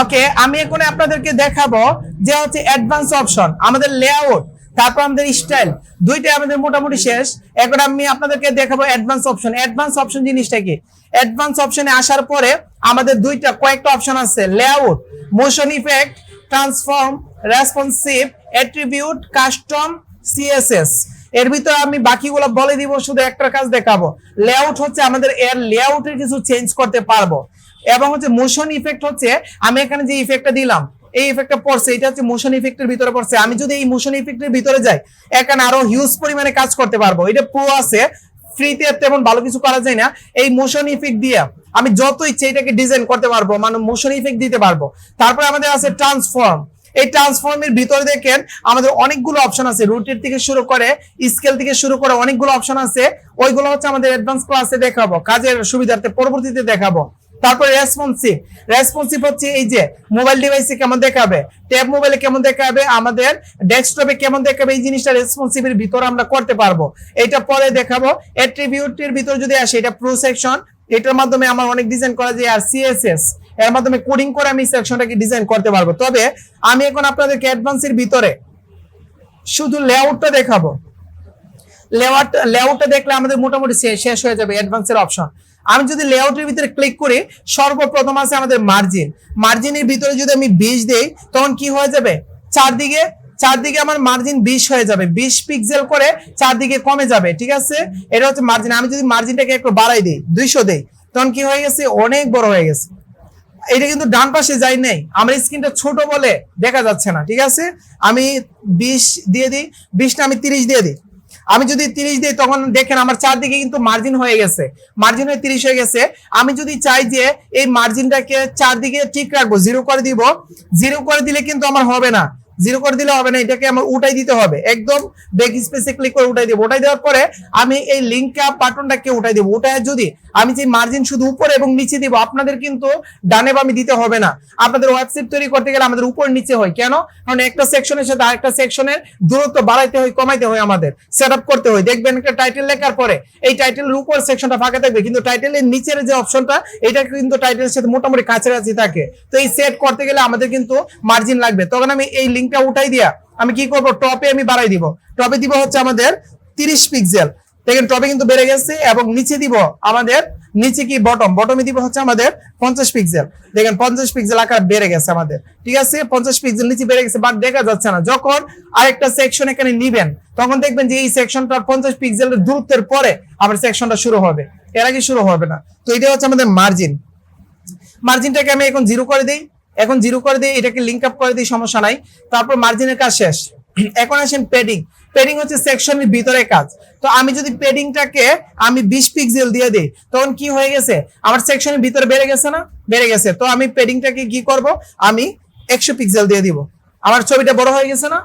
ওকে, আমি এখন আপনাদেরকে দেখাবো যে হচ্ছে অ্যাডভান্স অপশন, আমাদের লেআউট, তারপর আমাদের স্টাইল, দুইটাই আমাদের মোটামুটি শেষ। এখন আমি আপনাদেরকে দেখাবো অ্যাডভান্স অপশন। অ্যাডভান্স অপশন জিনিসটা কি? অ্যাডভান্স অপশনে আসার পরে আমাদের কয়েকটা অপশন আছে, layout, motion effect, transform, responsive, attribute, custom, CSS. এর ভিতরে আমি বাকিগুলো বলে দিব, শুধু একটা কাজ দেখাবো। লেআউট হচ্ছে আমাদের এর লেআউটের কিছু চেঞ্জ করতে পারবো, এবং হচ্ছে মোশন ইফেক্ট হচ্ছে আমি এখানে যে ইফেক্টটা দিলাম, এই ইফেক্টটা পড়ছে, এটা হচ্ছে মোশন ইফেক্টের ভিতরে পড়ছে। আমি যদি এই মোশন ইফেক্টের ভিতরে যাই, এখানে আরো হিউজ পরিমাণে কাজ করতে পারবো। এটা প্রো আছে, ফ্রিতে তেমন ভালো কিছু করা যায় না। এই মোশন ইফেক্ট দিয়ে আমি যত ইচ্ছে এটাকে ডিজাইন করতে পারবো, মানে মোশন ইফেক্ট দিতে পারবো। তারপরে আমাদের আছে ট্রান্সফর্ম। এই ট্রান্সফর্মের ভিতরে দেখেন আমাদের অনেকগুলো অপশন আছে, রুটের থেকে শুরু করে স্কেল থেকে শুরু করে অনেকগুলো অপশন আছে। ওইগুলো হচ্ছে আমাদের অ্যাডভান্স ক্লাসে দেখাবো, কাজের সুবিধার্থে পরবর্তীতে দেখাবো। তারপরে রেসপন্সিভ। রেসপন্সিভ হচ্ছে এই যে মোবাইল ডিভাইসে কেমন দেখাবে, ট্যাব মোবাইলে কেমন দেখাবে, আমাদের ডেস্কটপে কেমন দেখাবে, এই জিনিসটা রেসপন্সিভের ভিতরে আমরা করতে পারবো। এটা পরে দেখাবো। অ্যাট্রিবিউটের ভিতরে যদি আসে, এটা প্রো সেকশন, এটার মাধ্যমে আমার অনেক ডিজাইন করা যায়। আর সিএসএস, এর মাধ্যমে কোডিং করে আমি সেকশনটাকে ডিজাইন করতে পারবো। তবে আমি এখন আপনাদেরকে অ্যাডভান্সের ভিতরে শুধু লেআউটটা দেখাবো। লেআউটটা দেখলে আমাদের মোটামুটি শেষ হয়ে যাবে অ্যাডভান্সের অপশন। আমি যদি লেআউটের ভিতরে ক্লিক করি, সর্বপ্রথম আছে আমাদের মার্জিন। মার্জিনের ভিতরে যদি আমি 20 দেই, তখন কি হয়ে যাবে, চারদিকে আমার মার্জিন 20 হয়ে যাবে, 20 পিক্সেল করে চারদিকে কমে যাবে। ঠিক আছে, এটা হচ্ছে মার্জিন। আমি যদি মার্জিনটাকে একটু বাড়াই দিই, 200 দেই, তখন কি হয়ে গেছে, অনেক বড় হয়ে গেছে। এটা কিন্তু ডান পাশে যাই নাই, আমার স্ক্রিনটা ছোট বলে দেখা যাচ্ছে না। ঠিক আছে, আমি 20 দিয়ে দিই, 20 না আমি 30 দিয়ে দিই। আমি যদি 30 দিই, তখন দেখেন আমার চারদিকে কিন্তু মার্জিন হয়ে গেছে, মার্জিন হয়ে 30 হয়ে গেছে। আমি যদি চাই যে এই মার্জিনটাকে চারদিকে ঠিক রাখবো, 0 করে দিব, 0 করে দিলে কিন্তু আমার হবে না, 0 করে দিলে হবে না, এটাকে আমার উঠাই দিতে হবে। একদম ব্যাক স্পেসে ক্লিক করে উঠাই দেব। উঠাই দেওয়ার পরে আমি এই লিংক আপ বাটনটাকে উঠাই দেব। উঠায় যদি আমি যে মার্জিন শুধু উপরে এবং নিচে দিব, আপনাদের কিন্তু ডানে বামে দিতে হবে না। আপনাদের ওয়েবসাইট তৈরি করতে গেলে আমাদের উপর নিচে হয়, কেন? কারণ একটা সেকশনের সাথে আরেকটা সেকশনের দূরত্ব বাড়াইতে হয়, কমাইতে হয়, আমাদের সেটআপ করতে হয়। দেখবেন একটা টাইটেল লেখার পরে এই টাইটেলের উপর সেকশনটা ফাঁকা থাকবে, কিন্তু টাইটেলের নিচের যে অপশনটা, এটা কিন্তু টাইটেলের সাথে মোটামুটি কাছাকাছি থাকে। তো এই সেট করতে গেলে আমাদের কিন্তু মার্জিন লাগবে। তখন আমি এই লিংকটা উঠাই দিয়া আমি কি করব, টপে আমি বাড়াই দিব। টপে দিব হচ্ছে আমাদের 30 পিক্সেল। দেখেন টপে কিন্তু বেড়ে গেছে, এবং নিচে দিব আমাদের, নিচে কি বটমে দিব হচ্ছে আমাদের 50 পিক্সেল। দেখেন 50 পিক্সেল আকার বেড়ে গেছে আমাদের। ঠিক আছে, 50 পিক্সেল নিচে বেড়ে গেছে, বাট দেখা যাচ্ছে না। যখন আরেকটা সেকশন এখানে নিবেন, তখন দেখবেন যে এই সেকশনটা 50 পিক্সেলের দূরত্বের পরে আবার সেকশনটা শুরু হবে, এর আগে শুরু হবে না। তো এটা হচ্ছে আমাদের মার্জিন। মার্জিনটাকে আমি এখন 0 করে দিই, এটাকে লিংক আপ করে দিই, সমস্যা নাই। তারপর মার্জিনের কাজ শেষ। এখন আসেন পেডিং। পেডিং হচ্ছে সেকশনের ভিতরে কাজ। তো আমি যদি পেডিংটাকে আমি 20 পিক্সেল দিয়ে দিই, তখন কি হয়ে গেছে, আমার সেকশনের ভিতরে বেড়ে গেছে না, বেড়ে গেছে। তো আমি পেডিংটাকে কি করব, আমি 100 পিক্সেল দিয়ে দিব। আমার ছবিটা বড় হয়ে গেছে না,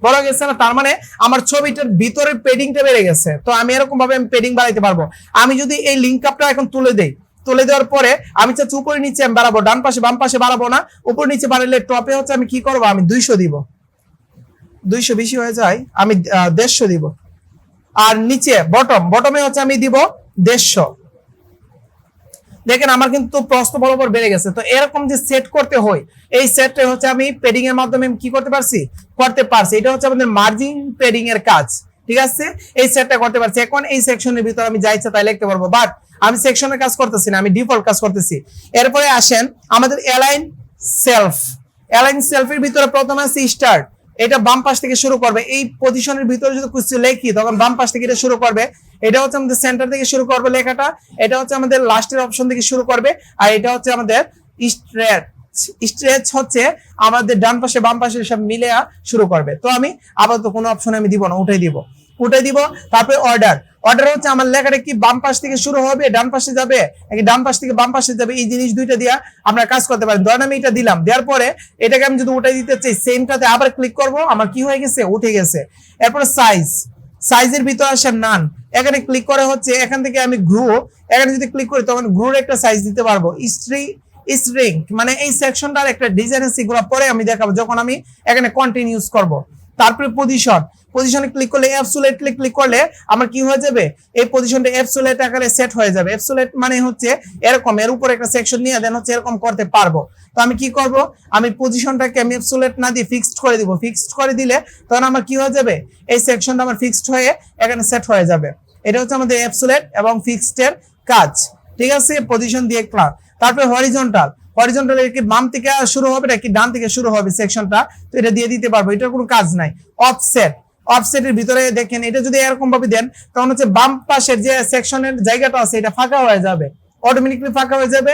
বড় গেছে না, তার মানে আমার ছবিটার ভিতরে পেডিংটা বেড়ে গেছে। তো আমি এরকম ভাবে আমি পেডিং বাড়াইতে পারবো। আমি যদি এই লিংক আপটা এখন তুলে দেই, তুলে দেওয়ার পরে আমি চাচ্ছি উপরে নিচে আমি বাড়াবো, ডান পাশে বাম পাশে বাড়াবো না, উপর নিচে বাড়ালে টপে হচ্ছে আমি কি করবো, আমি 200 দিব, 200 বেশি হয়ে যায়, আমি 150 দিব। আর নিচে বটমে হচ্ছে আমি দিব 150। দেখেন আমার কিন্তু প্রস্থ বরাবর বেড়ে গেছে। তো এরকম যে সেট করতে হয়, এই সেটটা হচ্ছে আমি পেডিং এর মাধ্যমে কি করতে পারছি। এটা হচ্ছে আমাদের মার্জিন পেডিং এর কাজ। ঠিক আছে, এই সেটটা করতে পারছি। এখন এই সেকশনের ভিতরে আমি যা ইচ্ছা তাই লিখতে পারবো, বাট আমি সেকশনের কাজ করতেছি না, আমি ডিফল্ট কাজ করতেছি। এরপরে আসেন আমাদের অ্যালাইন সেলফের ভিতরে প্রথমে আছে স্টার্ট। এটা বাম পাশ থেকে শুরু করবে, এই পজিশনের ভিতরে যদি কিছু লিখি, তখন বাম পাশ থেকে এটা শুরু করবে। এটা হচ্ছে আমাদের সেন্টার থেকে শুরু করবে লেখাটা, এটা হচ্ছে আমাদের লাস্টের অপশন থেকে শুরু করবে, আর এটা হচ্ছে আমাদের স্ট্রেচ হচ্ছে আমাদের ডান পাশে বাম পাশে সব মিলে শুরু করবে। তো আমি আপাতত কোনো অপশন আমি দিব না, উঠাই দিব। তারপরে অর্ডার হচ্ছে আমার লেখাটা কি বাম পাশ থেকে শুরু হবে, ডান পাশে যাবে, নাকি ডান পাশ থেকে বাম পাশে যাবে, এই জিনিস দুইটা দিয়া আমরা কাজ করতে পারি। ধরেন আমি এটা দিলাম, দেওয়ার পরে এটাকে আমি যদি উঠাই দিতে চাই, সেমটাতে আবার ক্লিক করব, আমার কি হয়ে গেছে, উঠে গেছে। এরপরে সাইজের ভিতরে আসে নান, এখানে ক্লিক করে হচ্ছে এখান থেকে আমি গ্রু, এখানে যদি ক্লিক করি তখন গ্রুর একটা সাইজ দিতে পারবো। স্ট্রিং মানে এই সেকশনটার একটা ডিজাইন আছে, এগুলো পরে আমি দেখাবো যখন আমি এখানে কন্টিনিউস করব। তারপরে পজিশনে ক্লিক করলে অ্যাবসোলিউট ক্লিক করলে আমার কি হয়ে যাবে, এই পজিশনটা অ্যাবসোলিউট আকারে সেট হয়ে যাবে। অ্যাবসোলিউট মানে হচ্ছে এরকম, এর উপর একটা সেকশন নিয়ে দেন হচ্ছে এরকম করতে পারবো। তো আমি কি করব, আমি পজিশনটাকে আমি অ্যাবসোলিউট না দিয়ে ফিক্সড করে দিব। ফিক্সড করে দিলে তখন আমার কি হয়ে যাবে, এই সেকশনটা আমার ফিক্সড হয়ে এখানে সেট হয়ে যাবে। এটা হচ্ছে আমাদের অ্যাবসোলিউট এবং ফিক্সড এর কাজ, ঠিক আছে। পজিশন দিয়ে ক্লাস। তারপরে হরিজন্টাল, হরিজন্টাল কি বাম থেকে শুরু হবে নাকি ডান থেকে শুরু হবে সেকশনটা, তো এটা দিয়ে দিতে পারবো, এটার কোনো কাজ নাই। অফসেট, অফসেটের ভিতরে দেখেন এটা যদি এরকম ভাবে দেন তখন হচ্ছে বাম পাশের যে সেকশনের জায়গাটা আছে এটা ফাঁকা হয়ে যাবে, অটোমেটিক্যালি ফাঁকা হয়ে যাবে,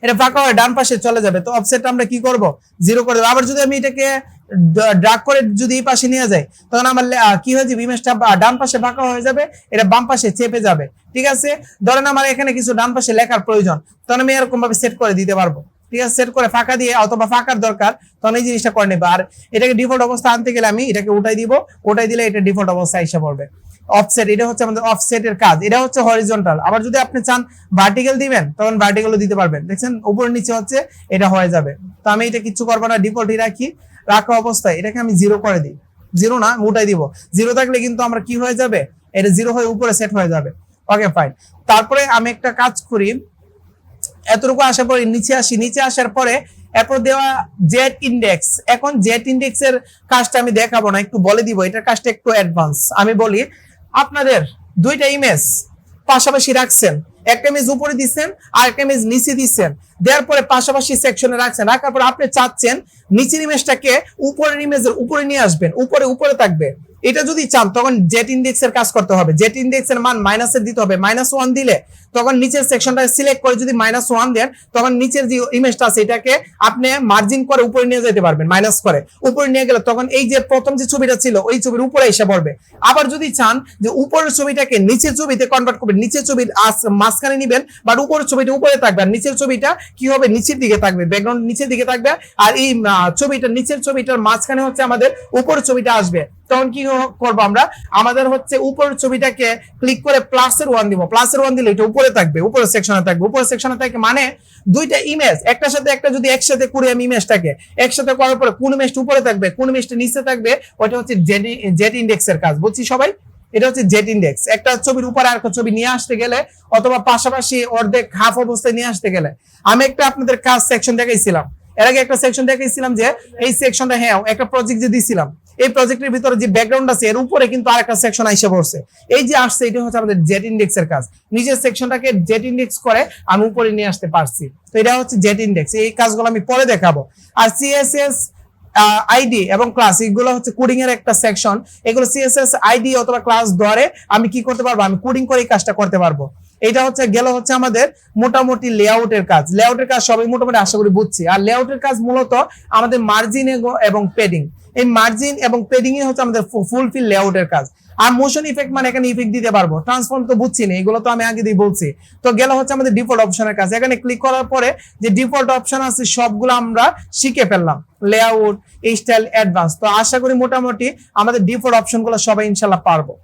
এটা ফাঁকা হয়ে ডান পাশে চলে যাবে। তো অফসেটটা আমরা কি করব, 0 করে দেব। আবার যদি আমি এটাকে ড্র্যাগ করে যদি এই পাশে নিয়ে যাই তখন আমার কি হয়ে যাবে, ইমেজটা ডান পাশে ফাঁকা হয়ে যাবে, এটা বাম পাশে চেপে যাবে, ঠিক আছে। ধরেন আমার এখানে কিছু ডান পাশে লেখার প্রয়োজন, তখন আমি এরকম ভাবে সেট করে দিতে পারবো, ঠিক আছে। সেট করে ফাঁকা দিয়ে অথবা ফাঁকার দরকার তখন এই জিনিসটা করে নেবে। আর এটাকে ডিফল্ট অবস্থা আনতে গেলে আমি এটাকে উঠাই দিব, উঠাই দিলে এটা ডিফল্ট অবস্থায় এসে পড়বে। অফসেট, এটা হচ্ছে আমাদের অফসেটের কাজ। এটা হচ্ছে হরিজন্টাল। আবার যদি আপনি চান ভার্টিক্যাল দিবেন তখন ভার্টিক্যালও দিতে পারবেন, দেখছেন উপর নিচে হচ্ছে এটা হয়ে যাবে। তো আমি এটা কিছু করবো না, ডিফল্টই রাখি। রাখা অবস্থায় এটাকে আমি 0 করে দিই, 0 না উঠাই দিব। 0 থাকলে কিন্তু আমরা কি হয়ে যাবে, এটা 0 হয়ে উপরে সেট হয়ে যাবে। Okay fine. তারপরে আমি একটা কাজ করি, এতটুকু আসার পরে নিচে আসি, নিচে আসার পরে এরপর দেওয়া জেড ইন্ডেক্স। এখন জেড ইন্ডেক্স এর কাজটা আমি দেখাবো না, একটু বলে দিব, এটার কাজটা একটু অ্যাডভান্স। আমি বলি, আপনাদের দুইটা ইমেজ পাশাপাশি রাখছেন, একটা ইমেজ উপরে দিচ্ছেন আর একটা ইমেজ নিচে দিচ্ছেন, দেওয়ার পরে পাশাপাশি সেকশনে রাখছেন, রাখার পর আপনি চাচ্ছেন নিচের ইমেজটাকে উপরের ইমেজের উপরে নিয়ে আসবেন, উপরে উপরে থাকবে। এটা যদি চান তখন জেড ইন্ডেক্স এর কাজ করতে হবে। জেড ইন্ডেক্স এর মান মাইনাসে দিতে হবে, -1 দিলে তখন নিচের সেকশনটা সিলেক্ট করে যদি -1 দেন তখন নিচের যে ইমেজটা আছে এটাকে আপনি মার্জিন করে উপরে নিয়ে যেতে পারবেন, মাইনাস করে উপরে নিয়ে গেলে তখন এই যে প্রথম যে ছবিটা ছিল ওই ছবির উপরে এসে পড়বে। আবার যদি চান যে উপরের ছবিটাকে নিচের ছবিতে কনভার্ট করবেন, নিচের ছবির মাঝখানে নিবেন, বাট উপরের ছবিটা উপরে থাকবে আর নিচের ছবিটা কি হবে, নিচের দিকে থাকবে, ব্যাকগ্রাউন্ড নিচের দিকে থাকবে, আর এই ছবিটা নিচের ছবিটার মাঝখানে হচ্ছে আমাদের উপরের ছবিটা আসবে। তখন কি করবো আমরা, আমাদের হচ্ছে উপরের ছবিটাকে ক্লিক করে +1 দিব, +1 দিলে এটা উপরে থাকবে, উপরের সেকশনে থাকবে, উপরের সেকশনে থাকবে। মানে দুইটা ইমেজ একটার সাথে একটা যদি একসাথে করি আমি ইমেজটাকে একসাথে করার পরে কোন ইমেজটা উপরে থাকবে কোন ইমেজটা নিচে থাকবে ওটা হচ্ছে জেড ইন্ডেক্স এর কাজ, বুঝছি সবাই। এটা হচ্ছে জেড ইন্ডেক্স। একটা ছবির উপরে আর একটা ছবি নিয়ে আসতে গেলে অথবা পাশাপাশি অর্ধেক হাফ অবস্থায় নিয়ে আসতে গেলে, আমি একটা আপনাদের কাজ সেকশন দেখাইছিলাম, এর আগে একটা সেকশন দেখাইছিলাম যে এই সেকশনটা, হ্যাঁ একটা প্রজেক্ট যে দিছিলাম এই প্রজেক্টের ভিতরে যে ব্যাকগ্রাউন্ড আছে এর উপরে কিন্তু আরেকটা সেকশন আইসা পড়ছে, এই যে আসছে এটা হচ্ছে আমাদের জেড ইন্ডেক্স এর কাজ। নিজের সেকশনটাকে জেড ইন্ডেক্স করে আমি উপরে নিয়ে আসতে পারছি, তো এটা হচ্ছে জেড ইন্ডেক্স। এই কাজগুলো আমি পরে দেখাবো। আর সিএসএস আইডি এবং ক্লাস, এগুলো হচ্ছে কোডিং এর একটা সেকশন। এগুলো সিএসএস আইডি অথবা ক্লাস ধরে আমি কি করতে পারবো, আমি কোডিং করে এই কাজটা করতে পারবো। এটা হচ্ছে গেল হচ্ছে আমাদের মোটামুটি লেআউটের কাজ। লেআউটের কাজ সবাই মোটামুটি আশা করি বুঝছি। আর লেআউটের কাজ মূলত আমাদের মার্জিন এবং পেডিং, এই মার্জিন এবং পেডিং এ হচ্ছে আমাদের ফুলফিল লেআউটের কাজ। আর মোশন ইফেক্ট মানে এখানে ইফেক্ট দিতে পারবো, ট্রান্সফর্ম তো বুঝছি না, এগুলো তো আমি আগে দিয়ে বলছি। তো গেল হচ্ছে আমাদের ডিফল্ট অপশনের কাজ। এখানে ক্লিক করার পরে যে ডিফল্ট অপশন আছে সবগুলো আমরা শিখে ফেললাম, লেআউট, স্টাইল, অ্যাডভান্স। তো আশা করি মোটামুটি আমাদের ডিফল্ট অপশনগুলো সবাই ইনশাল্লাহ পারবো।